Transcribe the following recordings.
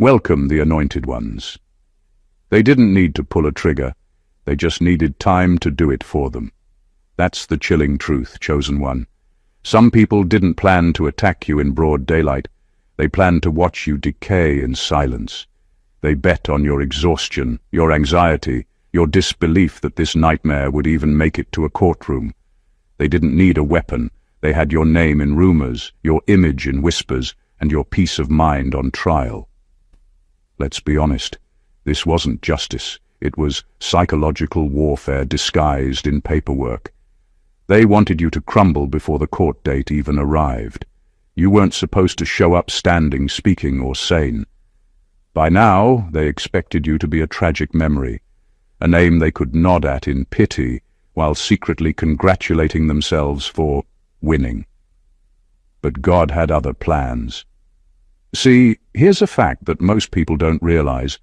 Welcome the anointed ones. They didn't need to pull a trigger, they just needed time to do it for them. That's the chilling truth, chosen one. Some people didn't plan to attack you in broad daylight. They planned to watch you decay in silence. They bet on your exhaustion, your anxiety, your disbelief that this nightmare would even make it to a courtroom. They didn't need a weapon. They had your name in rumors, your image in whispers, and your peace of mind on trial. Let's be honest, this wasn't justice. It was psychological warfare disguised in paperwork. They wanted you to crumble before the court date even arrived. You weren't supposed to show up standing, speaking, or sane. By now, they expected you to be a tragic memory, a name they could nod at in pity while secretly congratulating themselves for winning. But God had other plans. See, here's a fact that most people don't realize.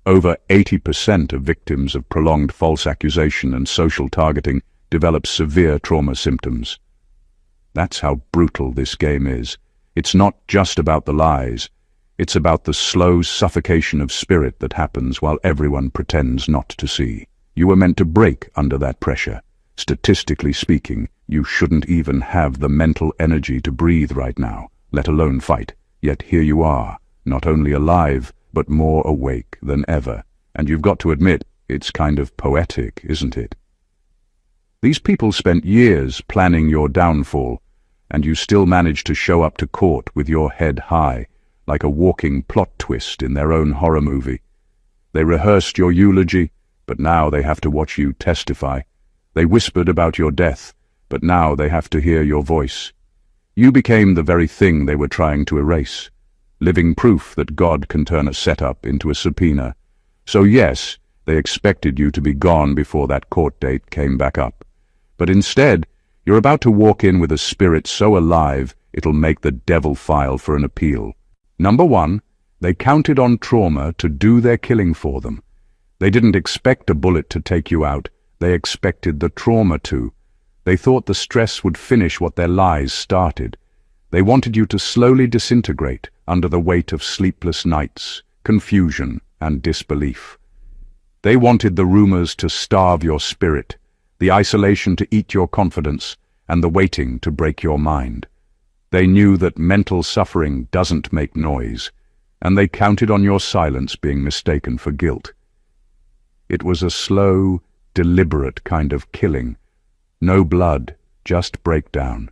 Over 80% of victims of prolonged false accusation and social targeting develop severe trauma symptoms. That's how brutal this game is. It's not just about the lies. It's about the slow suffocation of spirit that happens while everyone pretends not to see. You were meant to break under that pressure. Statistically speaking, you shouldn't even have the mental energy to breathe right now, let alone fight. Yet here you are, not only alive, but more awake than ever. And you've got to admit, it's kind of poetic, isn't it? These people spent years planning your downfall, and you still managed to show up to court with your head high, like a walking plot twist in their own horror movie. They rehearsed your eulogy, but now they have to watch you testify. They whispered about your death, but now they have to hear your voice. You became the very thing they were trying to erase, living proof that God can turn a setup into a subpoena. So yes, they expected you to be gone before that court date came back up. But instead, you're about to walk in with a spirit so alive, it'll make the devil file for an appeal. Number one, they counted on trauma to do their killing for them. They didn't expect a bullet to take you out. They expected the trauma to. They thought the stress would finish what their lies started. They wanted you to slowly disintegrate under the weight of sleepless nights, confusion, and disbelief. They wanted the rumors to starve your spirit, the isolation to eat your confidence, and the waiting to break your mind. They knew that mental suffering doesn't make noise, and they counted on your silence being mistaken for guilt. It was a slow, deliberate kind of killing. No blood, just breakdown.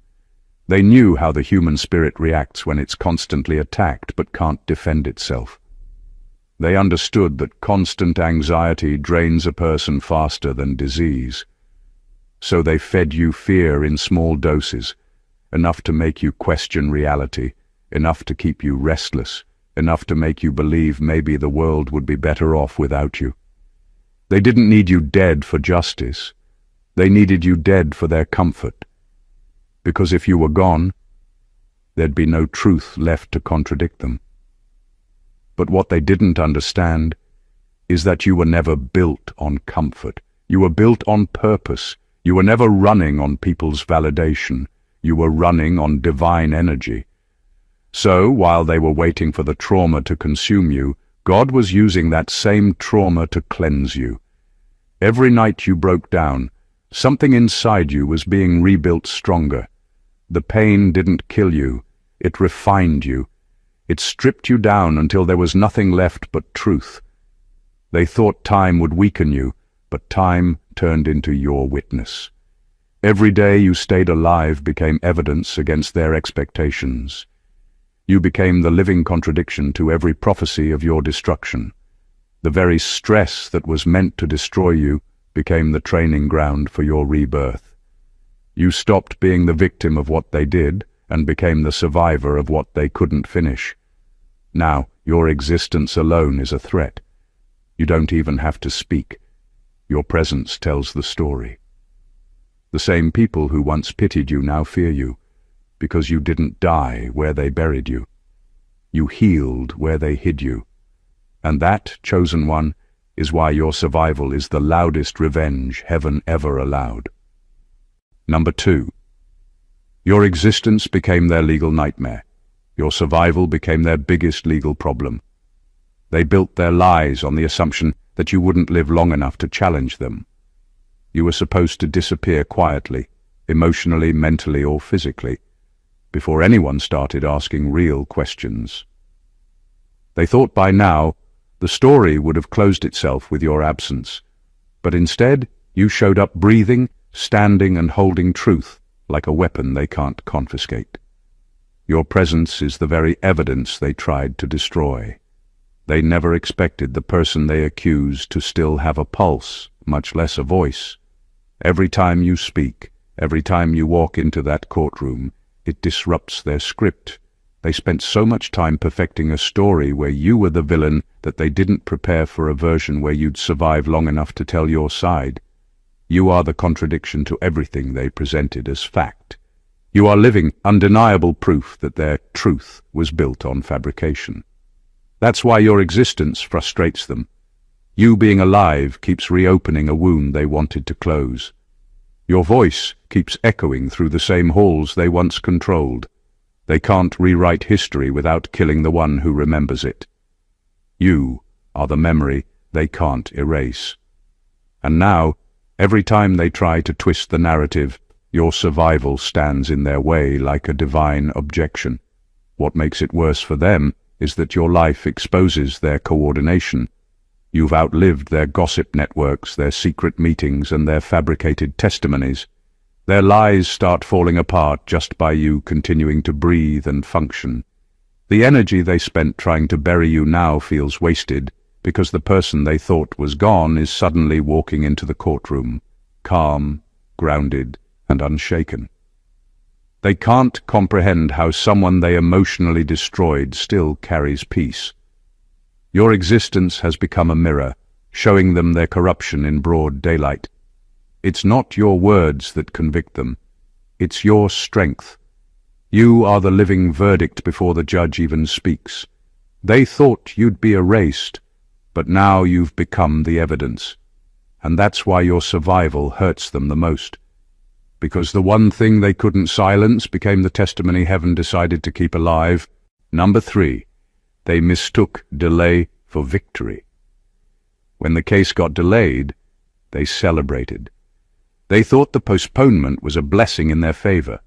They knew how the human spirit reacts when it's constantly attacked but can't defend itself. They understood that constant anxiety drains a person faster than disease. So they fed you fear in small doses, enough to make you question reality, enough to keep you restless, enough to make you believe maybe the world would be better off without you. They didn't need you dead for justice. They needed you dead for their comfort. Because if you were gone, there'd be no truth left to contradict them. But what they didn't understand is that you were never built on comfort. You were built on purpose. You were never running on people's validation. You were running on divine energy. So, while they were waiting for the trauma to consume you, God was using that same trauma to cleanse you. Every night you broke down, something inside you was being rebuilt stronger. The pain didn't kill you, it refined you. It stripped you down until there was nothing left but truth. They thought time would weaken you, but time turned into your witness. Every day you stayed alive became evidence against their expectations. You became the living contradiction to every prophecy of your destruction. The very stress that was meant to destroy you became the training ground for your rebirth. You stopped being the victim of what they did and became the survivor of what they couldn't finish. Now, your existence alone is a threat. You don't even have to speak. Your presence tells the story. The same people who once pitied you now fear you, because you didn't die where they buried you. You healed where they hid you. And that, chosen one, is why your survival is the loudest revenge heaven ever allowed. Number 2. Your existence became their legal nightmare. Your survival became their biggest legal problem. They built their lies on the assumption that you wouldn't live long enough to challenge them. You were supposed to disappear quietly, emotionally, mentally, or physically, before anyone started asking real questions. They thought by now the story would have closed itself with your absence, but instead you showed up breathing, standing and holding truth like a weapon they can't confiscate. Your presence is the very evidence they tried to destroy. They never expected the person they accused to still have a pulse, much less a voice. Every time you speak, every time you walk into that courtroom, it disrupts their script. They spent so much time perfecting a story where you were the villain that they didn't prepare for a version where you'd survive long enough to tell your side. You are the contradiction to everything they presented as fact. You are living, undeniable proof that their truth was built on fabrication. That's why your existence frustrates them. You being alive keeps reopening a wound they wanted to close. Your voice keeps echoing through the same halls they once controlled. They can't rewrite history without killing the one who remembers it. You are the memory they can't erase. And now, every time they try to twist the narrative, your survival stands in their way like a divine objection. What makes it worse for them is that your life exposes their coordination. You've outlived their gossip networks, their secret meetings, and their fabricated testimonies. Their lies start falling apart just by you continuing to breathe and function. The energy they spent trying to bury you now feels wasted, because the person they thought was gone is suddenly walking into the courtroom, calm, grounded, and unshaken. They can't comprehend how someone they emotionally destroyed still carries peace. Your existence has become a mirror, showing them their corruption in broad daylight. It's not your words that convict them. It's your strength. You are the living verdict before the judge even speaks. They thought you'd be erased, but now you've become the evidence. And that's why your survival hurts them the most. Because the one thing they couldn't silence became the testimony heaven decided to keep alive. Number 3, they mistook delay for victory. When the case got delayed, they celebrated. They thought the postponement was a blessing in their favor.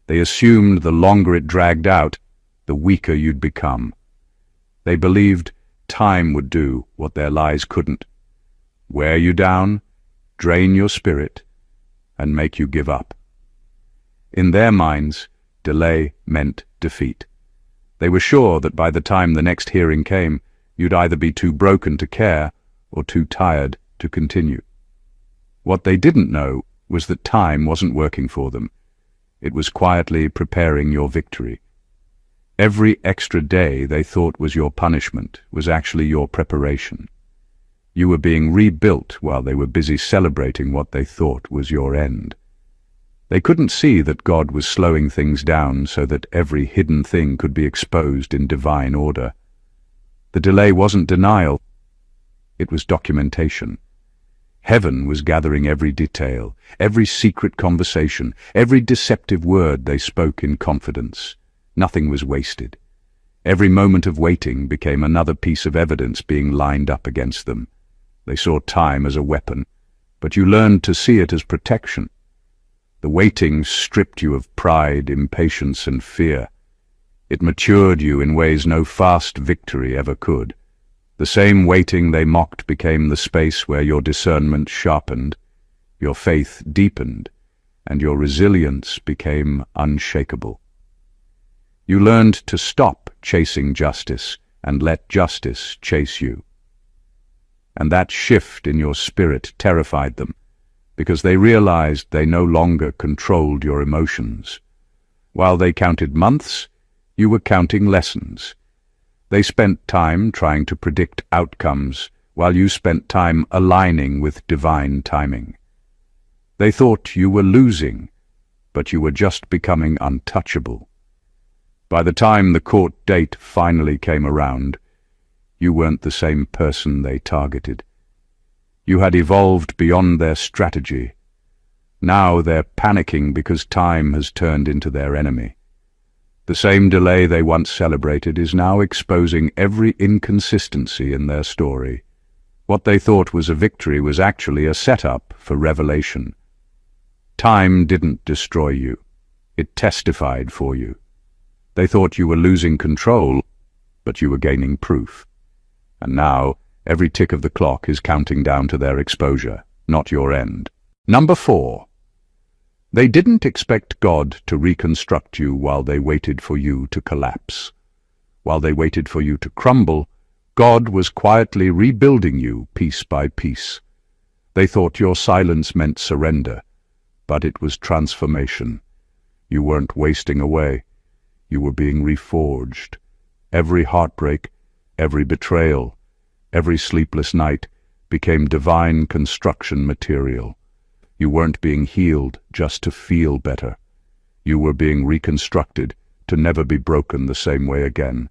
They assumed the longer it dragged out, the weaker you'd become. They believed time would do what their lies couldn't. Wear you down, drain your spirit, and make you give up. In their minds, delay meant defeat. They were sure that by the time the next hearing came, you'd either be too broken to care or too tired to continue. What they didn't know was that time wasn't working for them. It was quietly preparing your victory. Every extra day they thought was your punishment was actually your preparation. You were being rebuilt while they were busy celebrating what they thought was your end. They couldn't see that God was slowing things down so that every hidden thing could be exposed in divine order. The delay wasn't denial, it was documentation. Heaven was gathering every detail, every secret conversation, every deceptive word they spoke in confidence. Nothing was wasted. Every moment of waiting became another piece of evidence being lined up against them. They saw time as a weapon, but you learned to see it as protection. The waiting stripped you of pride, impatience, and fear. It matured you in ways no fast victory ever could. The same waiting they mocked became the space where your discernment sharpened, your faith deepened, and your resilience became unshakable. You learned to stop chasing justice and let justice chase you. And that shift in your spirit terrified them, because they realized they no longer controlled your emotions. While they counted months, you were counting lessons. They spent time trying to predict outcomes, while you spent time aligning with divine timing. They thought you were losing, but you were just becoming untouchable. By the time the court date finally came around, you weren't the same person they targeted. You had evolved beyond their strategy. Now they're panicking because time has turned into their enemy. The same delay they once celebrated is now exposing every inconsistency in their story. What they thought was a victory was actually a setup for revelation. Time didn't destroy you. It testified for you. They thought you were losing control, but you were gaining proof. And now, every tick of the clock is counting down to their exposure, not your end. Number 4. They didn't expect God to reconstruct you while they waited for you to collapse. While they waited for you to crumble, God was quietly rebuilding you piece by piece. They thought your silence meant surrender, but it was transformation. You weren't wasting away. You were being reforged. Every heartbreak, every betrayal, every sleepless night became divine construction material. You weren't being healed just to feel better. You were being reconstructed to never be broken the same way again.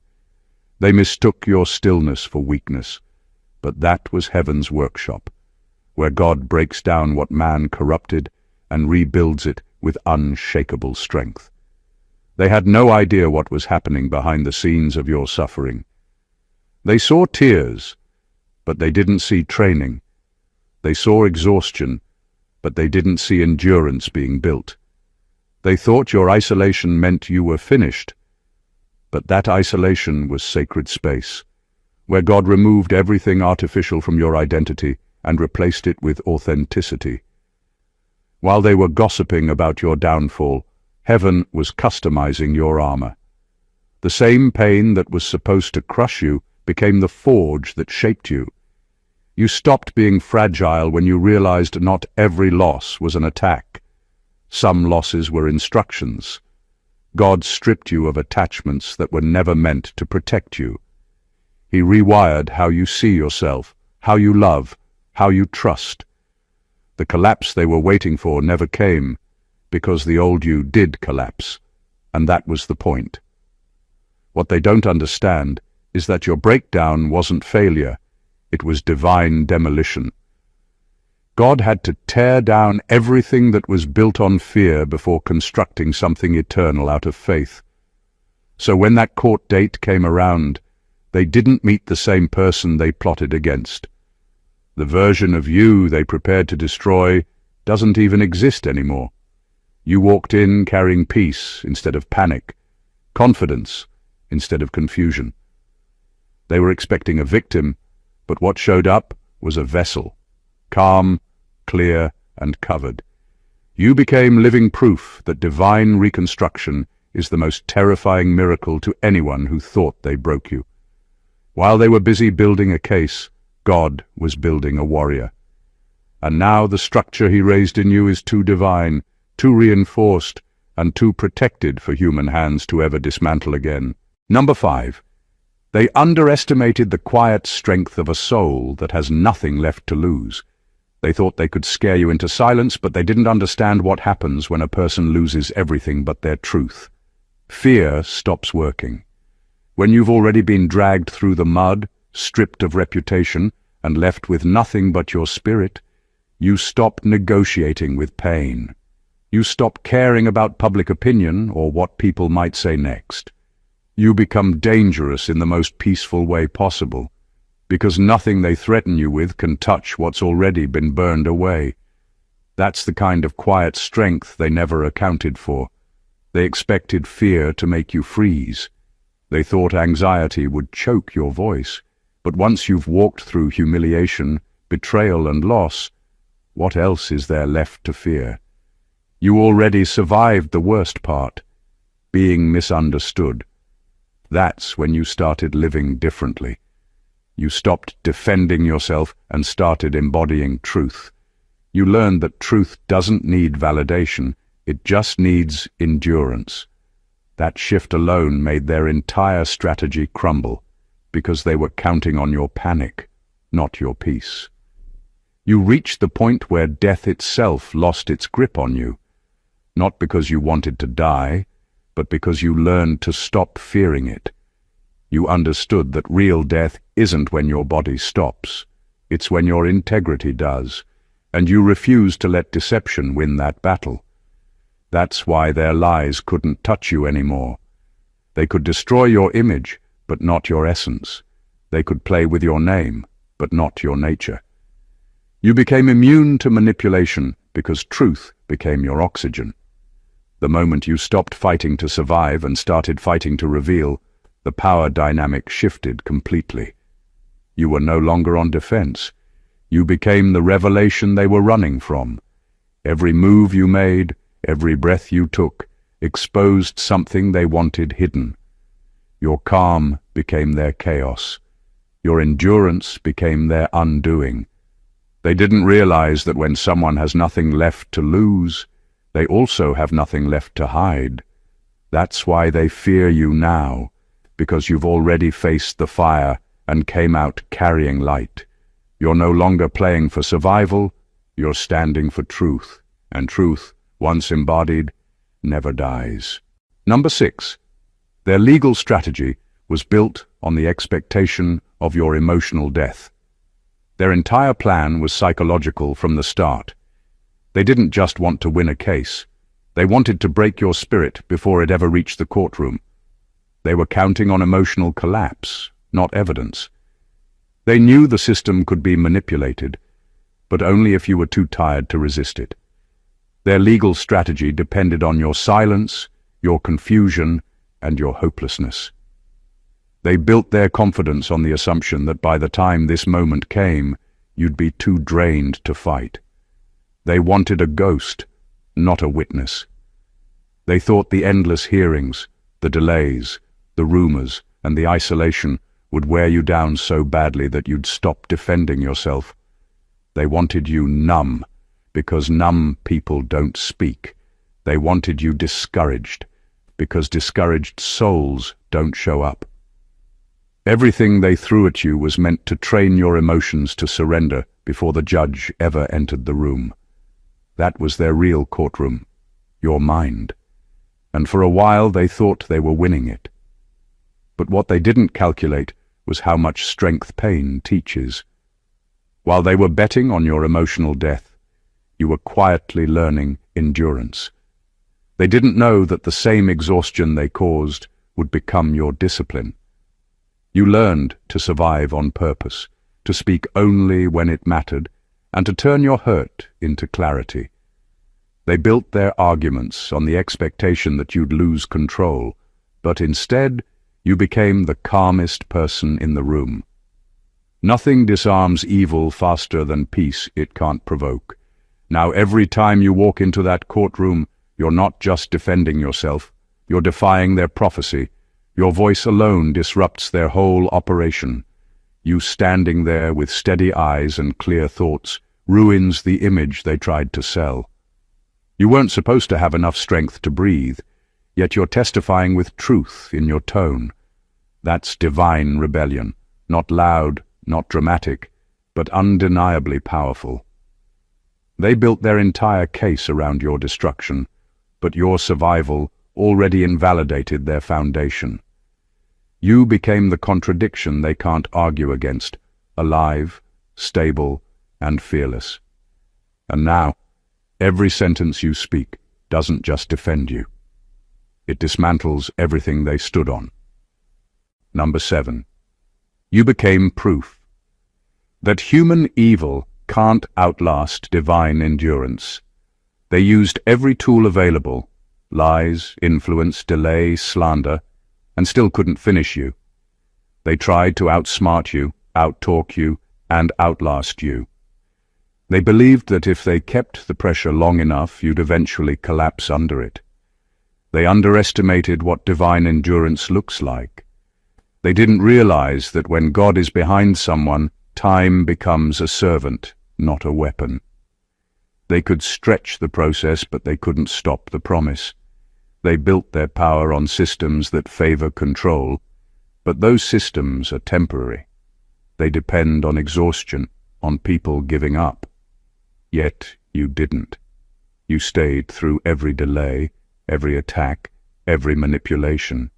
They mistook your stillness for weakness, but that was heaven's workshop, where God breaks down what man corrupted and rebuilds it with unshakable strength. They had no idea what was happening behind the scenes of your suffering. They saw tears, but they didn't see training. They saw exhaustion, but they didn't see endurance being built. They thought your isolation meant you were finished, but that isolation was sacred space, where God removed everything artificial from your identity and replaced it with authenticity. While they were gossiping about your downfall, heaven was customizing your armor. The same pain that was supposed to crush you became the forge that shaped you. You stopped being fragile when you realized not every loss was an attack. Some losses were instructions. God stripped you of attachments that were never meant to protect you. He rewired how you see yourself, how you love, how you trust. The collapse they were waiting for never came, because the old you did collapse, and that was the point. What they don't understand is that your breakdown wasn't failure, it was divine demolition. God had to tear down everything that was built on fear before constructing something eternal out of faith. So when that court date came around, they didn't meet the same person they plotted against. The version of you they prepared to destroy doesn't even exist anymore. You walked in carrying peace instead of panic, confidence instead of confusion. They were expecting a victim, but what showed up was a vessel, calm, clear, and covered. You became living proof that divine reconstruction is the most terrifying miracle to anyone who thought they broke you. While they were busy building a case, God was building a warrior. And now the structure he raised in you is too divine, too reinforced, and too protected for human hands to ever dismantle again. Number 5. They underestimated the quiet strength of a soul that has nothing left to lose. They thought they could scare you into silence, but they didn't understand what happens when a person loses everything but their truth. Fear stops working. When you've already been dragged through the mud, stripped of reputation, and left with nothing but your spirit, you stop negotiating with pain. You stop caring about public opinion or what people might say next. You become dangerous in the most peaceful way possible, because nothing they threaten you with can touch what's already been burned away. That's the kind of quiet strength they never accounted for. They expected fear to make you freeze. They thought anxiety would choke your voice. But once you've walked through humiliation, betrayal, and loss, what else is there left to fear? You already survived the worst part, being misunderstood. That's when you started living differently. You stopped defending yourself and started embodying truth. You learned that truth doesn't need validation, it just needs endurance. That shift alone made their entire strategy crumble, because they were counting on your panic, not your peace. You reached the point where death itself lost its grip on you, not because you wanted to die, but because you learned to stop fearing it. You understood that real death isn't when your body stops, it's when your integrity does, and you refused to let deception win that battle. That's why their lies couldn't touch you anymore. They could destroy your image, but not your essence. They could play with your name, but not your nature. You became immune to manipulation because truth became your oxygen. The moment you stopped fighting to survive and started fighting to reveal, the power dynamic shifted completely. You were no longer on defense. You became the revelation they were running from. Every move you made, every breath you took, exposed something they wanted hidden. Your calm became their chaos. Your endurance became their undoing. They didn't realize that when someone has nothing left to lose, they also have nothing left to hide. That's why they fear you now, because you've already faced the fire and came out carrying light. You're no longer playing for survival, you're standing for truth, and truth, once embodied, never dies. Number 6. Their legal strategy was built on the expectation of your emotional death. Their entire plan was psychological from the start. They didn't just want to win a case. They wanted to break your spirit before it ever reached the courtroom. They were counting on emotional collapse, not evidence. They knew the system could be manipulated, but only if you were too tired to resist it. Their legal strategy depended on your silence, your confusion, and your hopelessness. They built their confidence on the assumption that by the time this moment came, you'd be too drained to fight. They wanted a ghost, not a witness. They thought the endless hearings, the delays, the rumors, and the isolation would wear you down so badly that you'd stop defending yourself. They wanted you numb, because numb people don't speak. They wanted you discouraged, because discouraged souls don't show up. Everything they threw at you was meant to train your emotions to surrender before the judge ever entered the room. That was their real courtroom, your mind. And for a while they thought they were winning it. But what they didn't calculate was how much strength pain teaches. While they were betting on your emotional death, you were quietly learning endurance. They didn't know that the same exhaustion they caused would become your discipline. You learned to survive on purpose, to speak only when it mattered, and to turn your hurt into clarity. They built their arguments on the expectation that you'd lose control, but instead you became the calmest person in the room. Nothing disarms evil faster than peace it can't provoke. Now every time you walk into that courtroom, you're not just defending yourself, you're defying their prophecy. Your voice alone disrupts their whole operation. You standing there with steady eyes and clear thoughts ruins the image they tried to sell. You weren't supposed to have enough strength to breathe, yet you're testifying with truth in your tone. That's divine rebellion, not loud, not dramatic, but undeniably powerful. They built their entire case around your destruction, but your survival already invalidated their foundation. You became the contradiction they can't argue against, alive, stable, and fearless. And now, every sentence you speak doesn't just defend you. It dismantles everything they stood on. Number 7. You became proof that human evil can't outlast divine endurance. They used every tool available, lies, influence, delay, slander, and still couldn't finish you. They tried to outsmart you, outtalk you, and outlast you. They believed that if they kept the pressure long enough, you'd eventually collapse under it. They underestimated what divine endurance looks like. They didn't realize that when God is behind someone, time becomes a servant, not a weapon. They could stretch the process, but they couldn't stop the promise. They built their power on systems that favor control, but those systems are temporary. They depend on exhaustion, on people giving up. Yet you didn't. You stayed through every delay, every attack, every manipulation.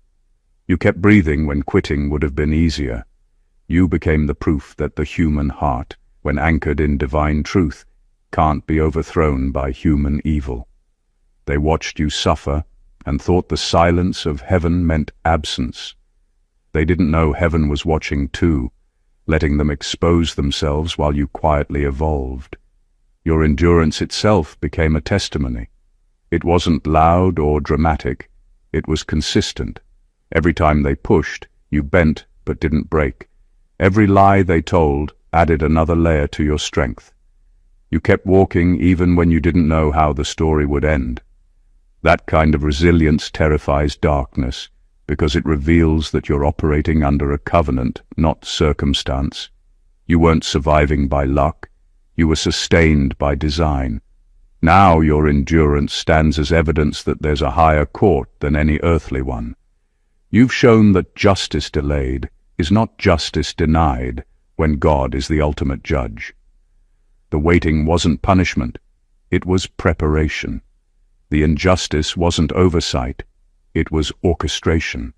You kept breathing when quitting would have been easier. You became the proof that the human heart, when anchored in divine truth, can't be overthrown by human evil. They watched you suffer, and thought the silence of heaven meant absence. They didn't know heaven was watching too, letting them expose themselves while you quietly evolved. Your endurance itself became a testimony. It wasn't loud or dramatic. It was consistent. Every time they pushed, you bent but didn't break. Every lie they told added another layer to your strength. You kept walking even when you didn't know how the story would end. That kind of resilience terrifies darkness, because it reveals that you're operating under a covenant, not circumstance. You weren't surviving by luck. You were sustained by design. Now your endurance stands as evidence that there's a higher court than any earthly one. You've shown that justice delayed is not justice denied when God is the ultimate judge. The waiting wasn't punishment, it was preparation. The injustice wasn't oversight, it was orchestration.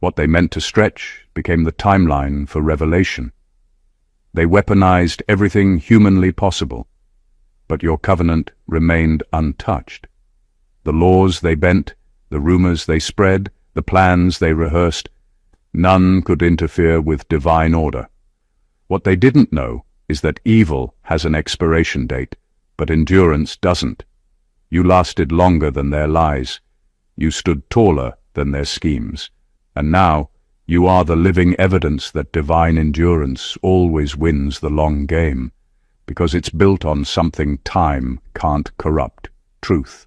What they meant to stretch became the timeline for revelation. They weaponized everything humanly possible, but your covenant remained untouched. The laws they bent, the rumors they spread, the plans they rehearsed, none could interfere with divine order. What they didn't know is that evil has an expiration date, but endurance doesn't. You lasted longer than their lies. You stood taller than their schemes. And now, you are the living evidence that divine endurance always wins the long game, because it's built on something time can't corrupt, truth.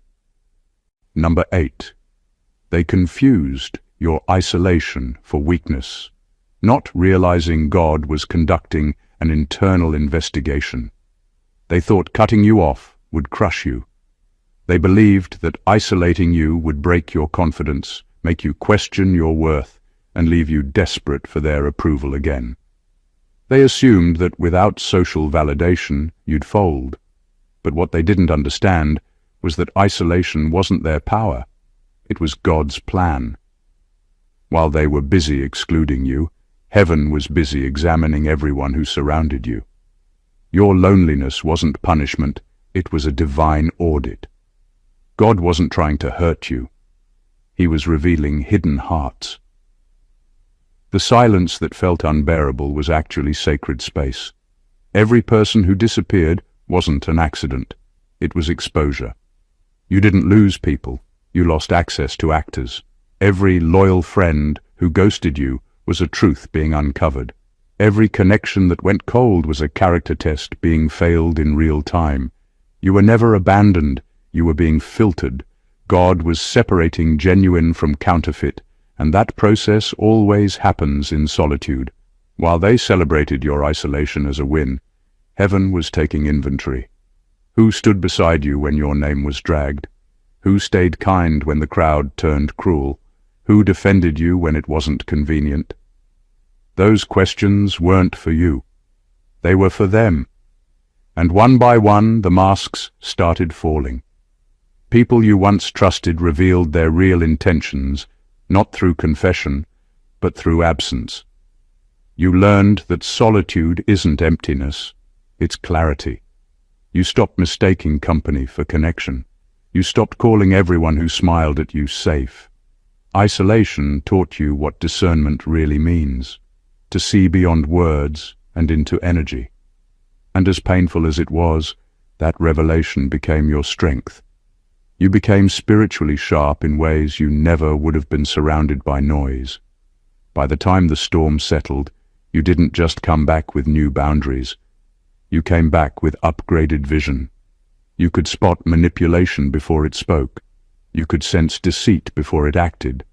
Number 8. They confused your isolation for weakness, not realizing God was conducting an internal investigation. They thought cutting you off would crush you. They believed that isolating you would break your confidence, make you question your worth, and leave you desperate for their approval again. They assumed that without social validation, you'd fold. But what they didn't understand was that isolation wasn't their power. It was God's plan. While they were busy excluding you, heaven was busy examining everyone who surrounded you. Your loneliness wasn't punishment, it was a divine audit. God wasn't trying to hurt you. He was revealing hidden hearts. The silence that felt unbearable was actually sacred space. Every person who disappeared wasn't an accident. It was exposure. You didn't lose people. You lost access to actors. Every loyal friend who ghosted you was a truth being uncovered. Every connection that went cold was a character test being failed in real time. You were never abandoned. You were being filtered. God was separating genuine from counterfeit, and that process always happens in solitude. While they celebrated your isolation as a win, heaven was taking inventory. Who stood beside you when your name was dragged? Who stayed kind when the crowd turned cruel? Who defended you when it wasn't convenient? Those questions weren't for you. They were for them. And one by one, the masks started falling. People you once trusted revealed their real intentions, not through confession, but through absence. You learned that solitude isn't emptiness, it's clarity. You stopped mistaking company for connection. You stopped calling everyone who smiled at you safe. Isolation taught you what discernment really means, to see beyond words and into energy. And as painful as it was, that revelation became your strength. You became spiritually sharp in ways you never would have been surrounded by noise. By the time the storm settled, you didn't just come back with new boundaries. You came back with upgraded vision. You could spot manipulation before it spoke. You could sense deceit before it acted.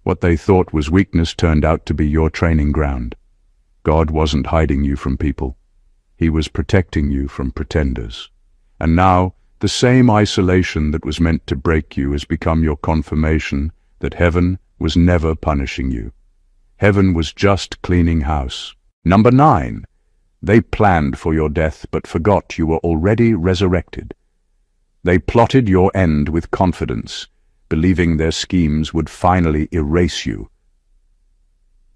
What they thought was weakness turned out to be your training ground. God wasn't hiding you from people. He was protecting you from pretenders. And now, the same isolation that was meant to break you has become your confirmation that heaven was never punishing you. Heaven was just cleaning house. Number 9. They planned for your death but forgot you were already resurrected. They plotted your end with confidence, believing their schemes would finally erase you.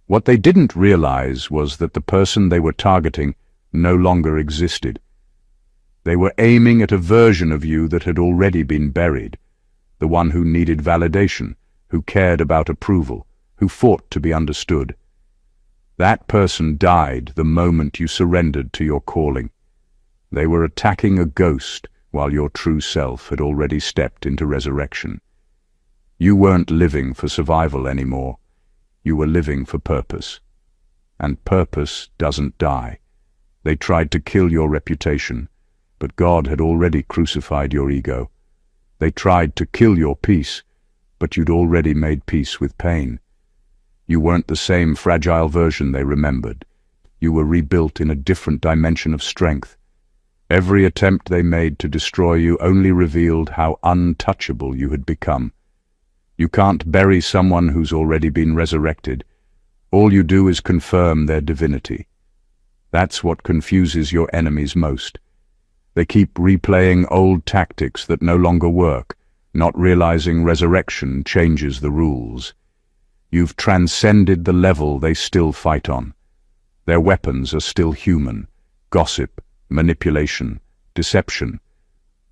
What they didn't realize was that the person they were targeting no longer existed. They were aiming at a version of you that had already been buried. the one who needed validation, who cared about approval, who fought to be understood. That person died the moment you surrendered to your calling. They were attacking a ghost while your true self had already stepped into resurrection. You weren't living for survival anymore. You were living for purpose. And purpose doesn't die. They tried to kill your reputation, but God had already crucified your ego. They tried to kill your peace, but you'd already made peace with pain. You weren't the same fragile version they remembered. You were rebuilt in a different dimension of strength. Every attempt they made to destroy you only revealed how untouchable you had become. You can't bury someone who's already been resurrected. All you do is confirm their divinity. That's what confuses your enemies most. They keep replaying old tactics that no longer work, not realizing resurrection changes the rules. You've transcended the level they still fight on. Their weapons are still human: gossip, manipulation, deception.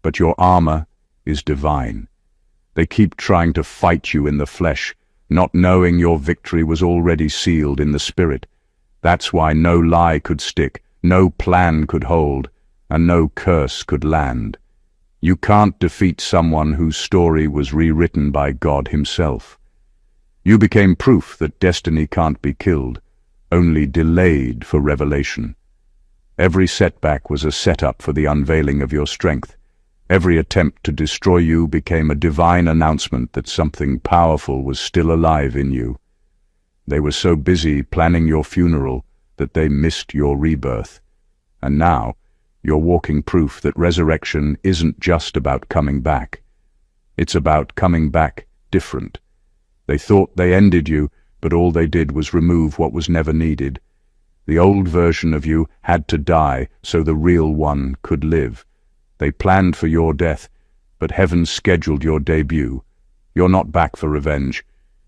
But your armor is divine. They keep trying to fight you in the flesh, not knowing your victory was already sealed in the spirit. That's why no lie could stick, no plan could hold, and no curse could land. You can't defeat someone whose story was rewritten by God himself. You became proof that destiny can't be killed, only delayed for revelation. Every setback was a setup for the unveiling of your strength. Every attempt to destroy you became a divine announcement that something powerful was still alive in you. They were so busy planning your funeral that they missed your rebirth. And now, you're walking proof that resurrection isn't just about coming back. It's about coming back different. They thought they ended you, but all they did was remove what was never needed. The old version of you had to die so the real one could live. They planned for your death, but heaven scheduled your debut. You're not back for revenge.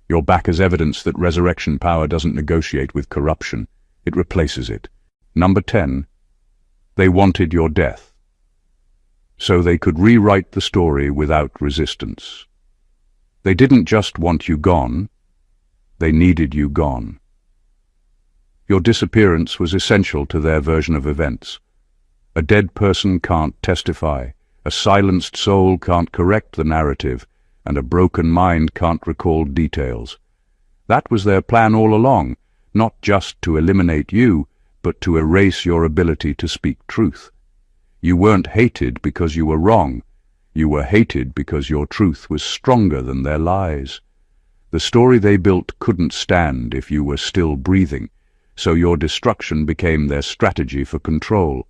You're back as evidence that resurrection power doesn't negotiate with corruption. It replaces it. Number 10. They wanted your death, so they could rewrite the story without resistance. They didn't just want you gone, they needed you gone. Your disappearance was essential to their version of events. A dead person can't testify, a silenced soul can't correct the narrative, and a broken mind can't recall details. That was their plan all along, not just to eliminate you, but to erase your ability to speak truth. You weren't hated because you were wrong. You were hated because your truth was stronger than their lies. The story they built couldn't stand if you were still breathing, so your destruction became their strategy for control.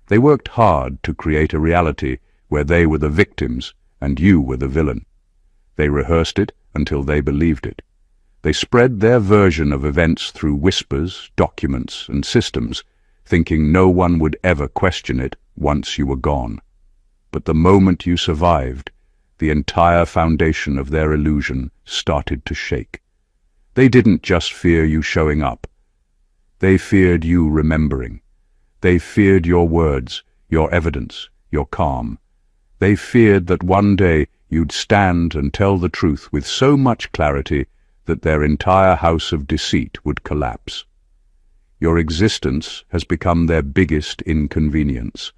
They worked hard to create a reality where they were the victims and you were the villain. They rehearsed it until they believed it. They spread their version of events through whispers, documents, and systems, thinking no one would ever question it once you were gone. But the moment you survived, the entire foundation of their illusion started to shake. They didn't just fear you showing up. They feared you remembering. They feared your words, your evidence, your calm. They feared that one day you'd stand and tell the truth with so much clarity that their entire house of deceit would collapse. Your existence has become their biggest inconvenience.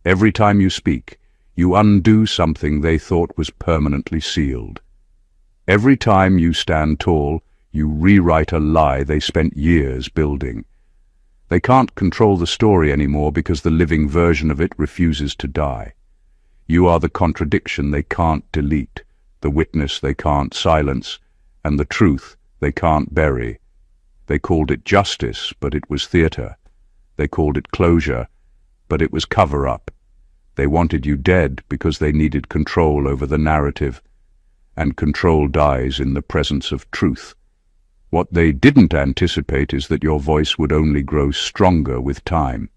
Every time you speak, you undo something they thought was permanently sealed. Every time you stand tall, you rewrite a lie they spent years building. They can't control the story anymore because the living version of it refuses to die. You are the contradiction they can't delete, the witness they can't silence, and the truth they can't bury. They called it justice, but it was theater. They called it closure, but it was cover-up. They wanted you dead because they needed control over the narrative, and control dies in the presence of truth. What they didn't anticipate is that your voice would only grow stronger with time.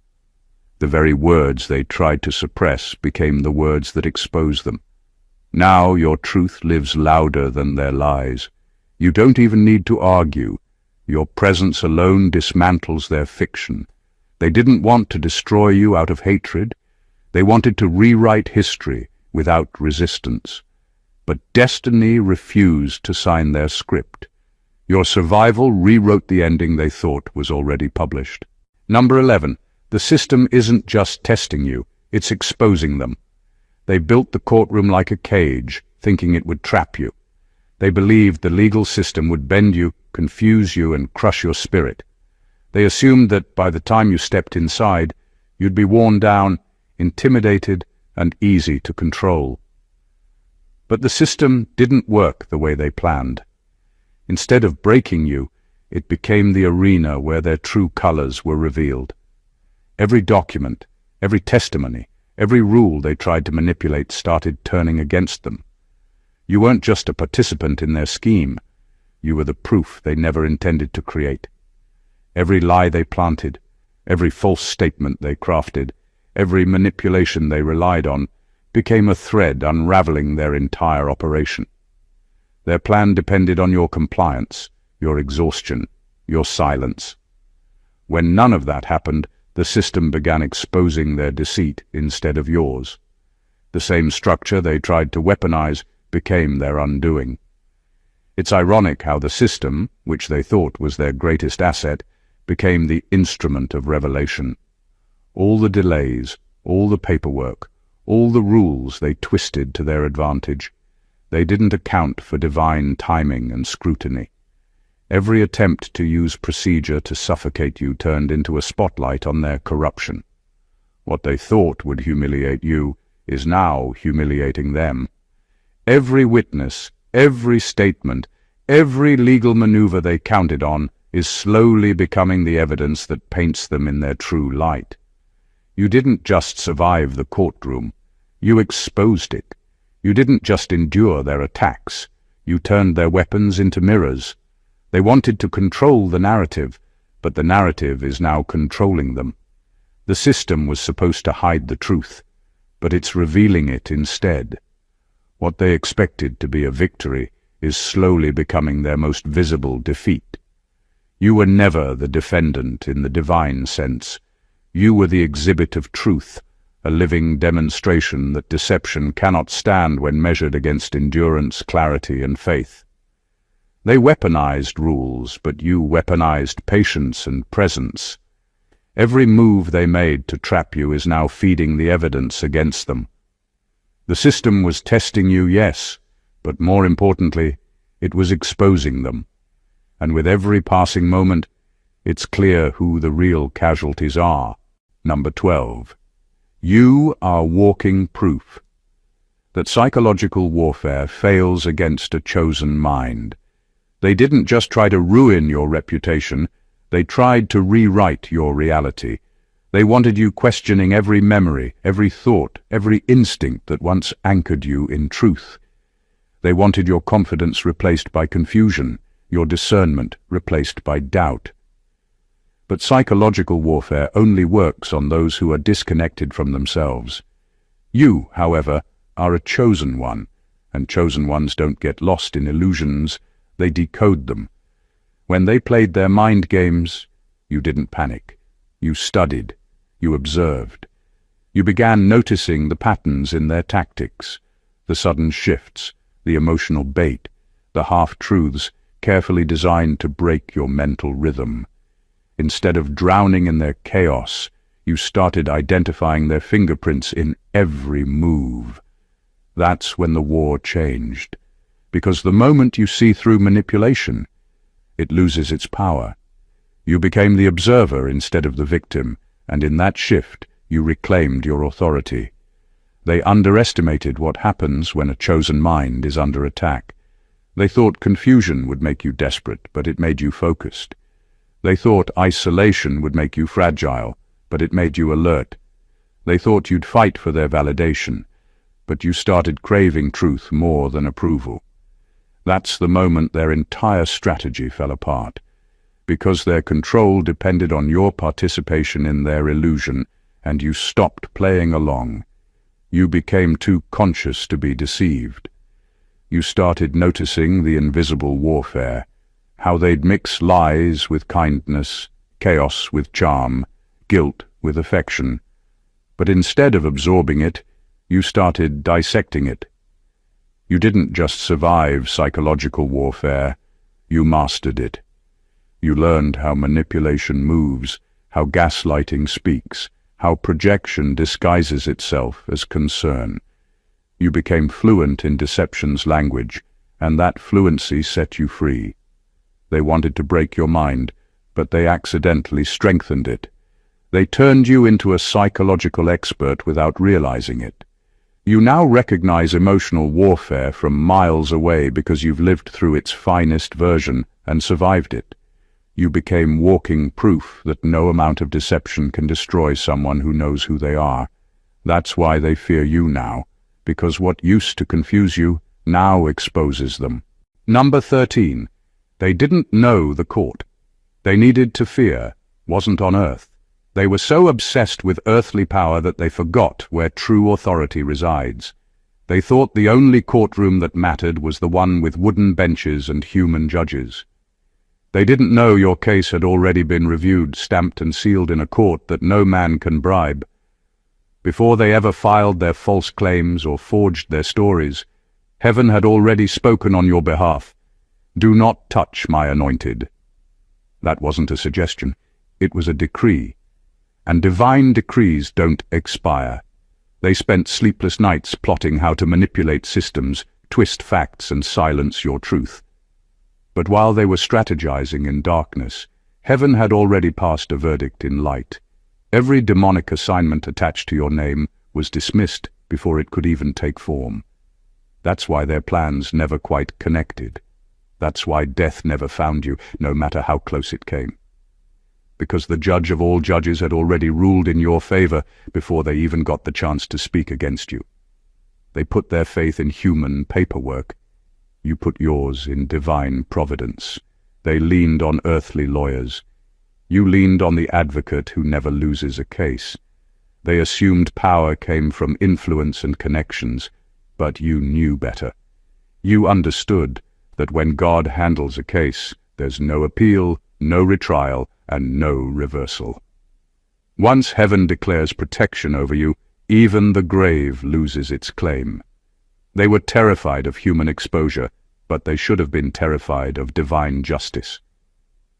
The very words they tried to suppress became the words that exposed them. Now your truth lives louder than their lies. You don't even need to argue. Your presence alone dismantles their fiction. They didn't want to destroy you out of hatred. They wanted to rewrite history without resistance. But destiny refused to sign their script. Your survival rewrote the ending they thought was already published. Number 11. The system isn't just testing you, it's exposing them. They built the courtroom like a cage, thinking it would trap you. They believed the legal system would bend you, confuse you, and crush your spirit. They assumed that by the time you stepped inside, you'd be worn down, intimidated, and easy to control. But the system didn't work the way they planned. Instead of breaking you, it became the arena where their true colors were revealed. Every document, every testimony, every rule they tried to manipulate started turning against them. You weren't just a participant in their scheme. You were the proof they never intended to create. Every lie they planted, every false statement they crafted, every manipulation they relied on, became a thread unraveling their entire operation. Their plan depended on your compliance, your exhaustion, your silence. When none of that happened, the system began exposing their deceit instead of yours. The same structure they tried to weaponize became their undoing. It's ironic how the system, which they thought was their greatest asset, became the instrument of revelation. All the delays, all the paperwork, all the rules they twisted to their advantage. They didn't account for divine timing and scrutiny. Every attempt to use procedure to suffocate you turned into a spotlight on their corruption. What they thought would humiliate you is now humiliating them. Every witness, every statement, every legal maneuver they counted on is slowly becoming the evidence that paints them in their true light. You didn't just survive the courtroom, you exposed it. You didn't just endure their attacks, you turned their weapons into mirrors. They wanted to control the narrative, but the narrative is now controlling them. The system was supposed to hide the truth, but it's revealing it instead. What they expected to be a victory is slowly becoming their most visible defeat. You were never the defendant in the divine sense. You were the exhibit of truth, a living demonstration that deception cannot stand when measured against endurance, clarity, and faith. They weaponized rules, but you weaponized patience and presence. Every move they made to trap you is now feeding the evidence against them. The system was testing you, yes, but more importantly, it was exposing them. And with every passing moment, it's clear who the real casualties are. Number 12. You are walking proof that psychological warfare fails against a chosen mind. They didn't just try to ruin your reputation, they tried to rewrite your reality. They wanted you questioning every memory, every thought, every instinct that once anchored you in truth. They wanted your confidence replaced by confusion, your discernment replaced by doubt. But psychological warfare only works on those who are disconnected from themselves. You, however, are a chosen one, and chosen ones don't get lost in illusions, they decode them. When they played their mind games, you didn't panic. You studied. You observed. You began noticing the patterns in their tactics, the sudden shifts, the emotional bait, the half-truths carefully designed to break your mental rhythm. Instead of drowning in their chaos, you started identifying their fingerprints in every move. That's when the war changed. Because the moment you see through manipulation, it loses its power. You became the observer instead of the victim, and in that shift, you reclaimed your authority. They underestimated what happens when a chosen mind is under attack. They thought confusion would make you desperate, but it made you focused. They thought isolation would make you fragile, but it made you alert. They thought you'd fight for their validation, but you started craving truth more than approval. That's the moment their entire strategy fell apart. Because their control depended on your participation in their illusion, and you stopped playing along. You became too conscious to be deceived. You started noticing the invisible warfare, how they'd mix lies with kindness, chaos with charm, guilt with affection. But instead of absorbing it, you started dissecting it. You didn't just survive psychological warfare, you mastered it. You learned how manipulation moves, how gaslighting speaks, how projection disguises itself as concern. You became fluent in deception's language, and that fluency set you free. They wanted to break your mind, but they accidentally strengthened it. They turned you into a psychological expert without realizing it. You now recognize emotional warfare from miles away because you've lived through its finest version and survived it. You became walking proof that no amount of deception can destroy someone who knows who they are. That's why they fear you now, because what used to confuse you now exposes them. Number 13. They didn't know the court. They needed to fear wasn't on earth. They were so obsessed with earthly power that they forgot where true authority resides. They thought the only courtroom that mattered was the one with wooden benches and human judges. They didn't know your case had already been reviewed, stamped and sealed in a court that no man can bribe. Before they ever filed their false claims or forged their stories, heaven had already spoken on your behalf. Do not touch my anointed. That wasn't a suggestion, it was a decree. And divine decrees don't expire. They spent sleepless nights plotting how to manipulate systems, twist facts and silence your truth. But while they were strategizing in darkness, heaven had already passed a verdict in light. Every demonic assignment attached to your name was dismissed before it could even take form. That's why their plans never quite connected. That's why death never found you, no matter how close it came. Because the judge of all judges had already ruled in your favor before they even got the chance to speak against you. They put their faith in human paperwork. You put yours in divine providence. They leaned on earthly lawyers. You leaned on the advocate who never loses a case. They assumed power came from influence and connections, but you knew better. You understood that when God handles a case, there's no appeal, no retrial, and no reversal. Once heaven declares protection over you, even the grave loses its claim. They were terrified of human exposure, but they should have been terrified of divine justice.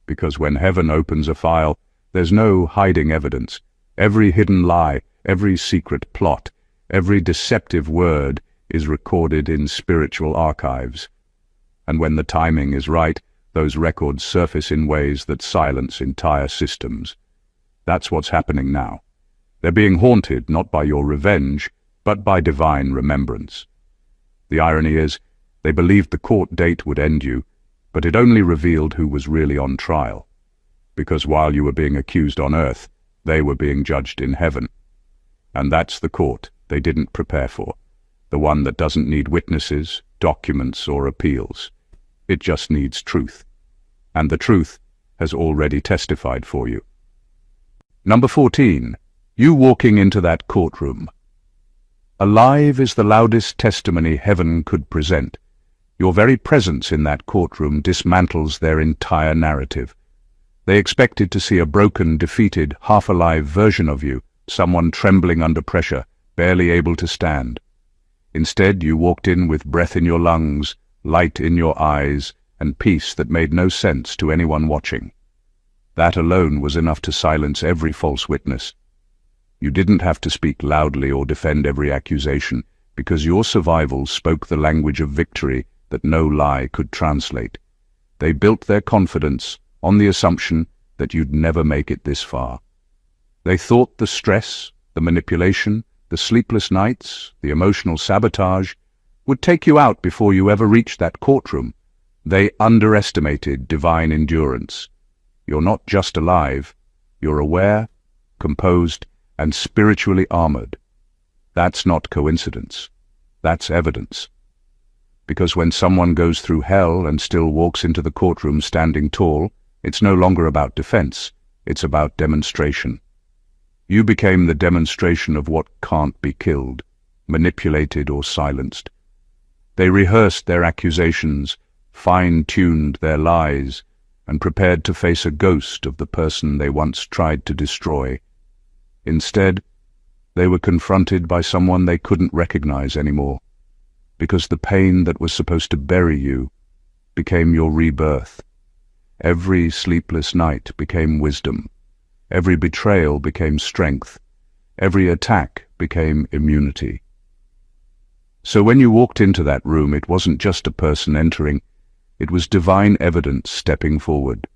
Because when heaven opens a file, there's no hiding evidence. Every hidden lie, every secret plot, every deceptive word is recorded in spiritual archives. And when the timing is right, those records surface in ways that silence entire systems. That's what's happening now. They're being haunted not by your revenge, but by divine remembrance. The irony is, they believed the court date would end you, but it only revealed who was really on trial. Because while you were being accused on earth, they were being judged in heaven. And that's the court they didn't prepare for, the one that doesn't need witnesses, documents, or appeals. It just needs truth. And the truth has already testified for you. Number 14. You walking into that courtroom. Alive is the loudest testimony heaven could present. Your very presence in that courtroom dismantles their entire narrative. They expected to see a broken, defeated, half-alive version of you, someone trembling under pressure, barely able to stand. Instead, you walked in with breath in your lungs, light in your eyes, and peace that made no sense to anyone watching. That alone was enough to silence every false witness. You didn't have to speak loudly or defend every accusation, because your survival spoke the language of victory that no lie could translate. They built their confidence on the assumption that you'd never make it this far. They thought the stress, the manipulation, the sleepless nights, the emotional sabotage would take you out before you ever reached that courtroom. They underestimated divine endurance. You're not just alive, you're aware, composed, and spiritually armored. That's not coincidence. That's evidence. Because when someone goes through hell and still walks into the courtroom standing tall, it's no longer about defense, it's about demonstration. You became the demonstration of what can't be killed, manipulated or silenced. They rehearsed their accusations, fine-tuned their lies, and prepared to face a ghost of the person they once tried to destroy. Instead, they were confronted by someone they couldn't recognize anymore. because the pain that was supposed to bury you became your rebirth. Every sleepless night became wisdom. Every betrayal became strength. Every attack became immunity. So when you walked into that room, it wasn't just a person entering, it was divine evidence stepping forward.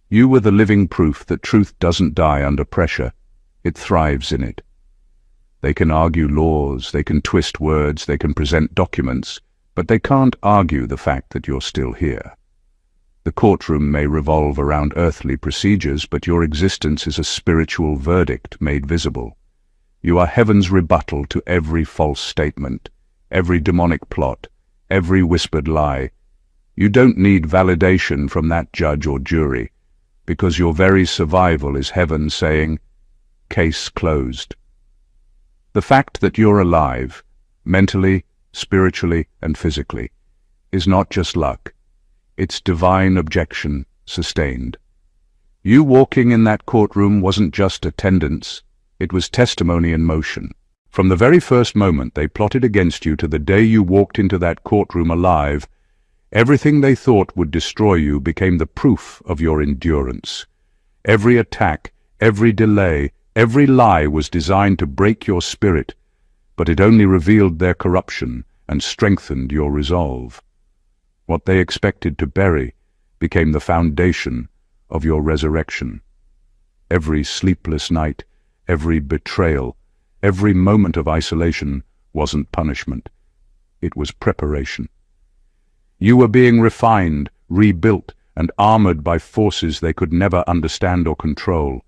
You were the living proof that truth doesn't die under pressure, it thrives in it. They can argue laws, they can twist words, they can present documents, but they can't argue the fact that you're still here. The courtroom may revolve around earthly procedures, but your existence is a spiritual verdict made visible. You are heaven's rebuttal to every false statement, every demonic plot, every whispered lie. You don't need validation from that judge or jury, because your very survival is heaven saying, "Case closed." The fact that you're alive, mentally, spiritually, and physically, is not just luck. It's divine objection sustained. You walking in that courtroom wasn't just attendance, it was testimony in motion. From the very first moment they plotted against you to the day you walked into that courtroom alive, everything they thought would destroy you became the proof of your endurance. Every attack, every delay, every lie was designed to break your spirit, but it only revealed their corruption and strengthened your resolve. What they expected to bury became the foundation of your resurrection. Every sleepless night, every betrayal, every moment of isolation wasn't punishment. It was preparation. You were being refined, rebuilt, and armored by forces they could never understand or control.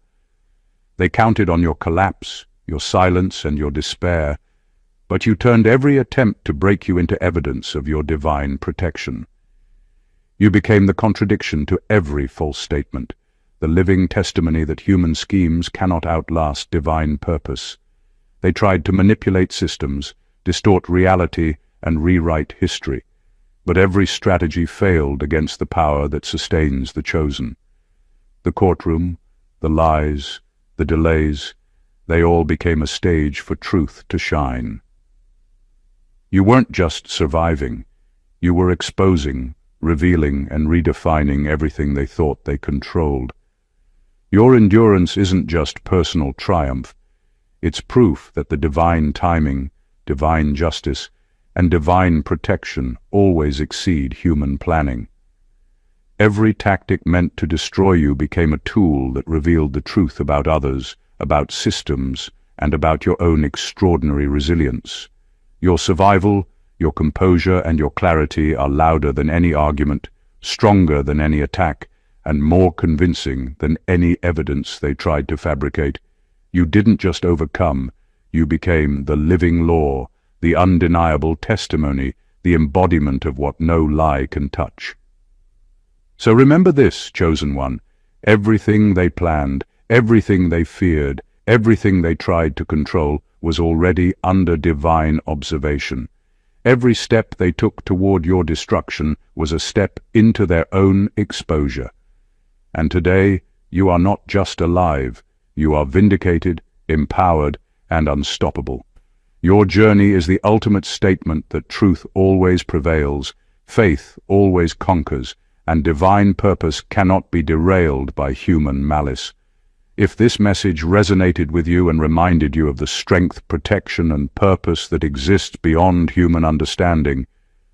They counted on your collapse, your silence, and your despair, but you turned every attempt to break you into evidence of your divine protection. You became the contradiction to every false statement, the living testimony that human schemes cannot outlast divine purpose. They tried to manipulate systems, distort reality, and rewrite history, but every strategy failed against the power that sustains the chosen. The courtroom, the lies, the delays, they all became a stage for truth to shine. You weren't just surviving, you were exposing, revealing, and redefining everything they thought they controlled. Your endurance isn't just personal triumph, it's proof that the divine timing, divine justice, and divine protection always exceed human planning. Every tactic meant to destroy you became a tool that revealed the truth about others, about systems, and about your own extraordinary resilience. Your survival, your composure, and your clarity are louder than any argument, stronger than any attack, and more convincing than any evidence they tried to fabricate. You didn't just overcome, you became the living law, the undeniable testimony, the embodiment of what no lie can touch. So remember this, chosen one, everything they planned, everything they feared, everything they tried to control was already under divine observation. Every step they took toward your destruction was a step into their own exposure. And today, you are not just alive, you are vindicated, empowered, and unstoppable. Your journey is the ultimate statement that truth always prevails, faith always conquers, and divine purpose cannot be derailed by human malice. If this message resonated with you and reminded you of the strength, protection, and purpose that exists beyond human understanding,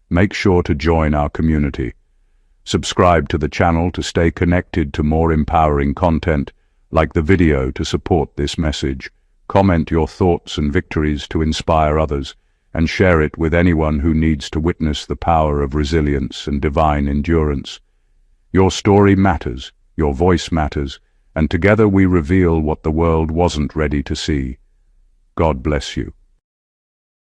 make sure to join our community. Subscribe to the channel to stay connected to more empowering content, like the video to support this message. Comment your thoughts and victories to inspire others, and share it with anyone who needs to witness the power of resilience and divine endurance. Your story matters, your voice matters, and together we reveal what the world wasn't ready to see. God bless you.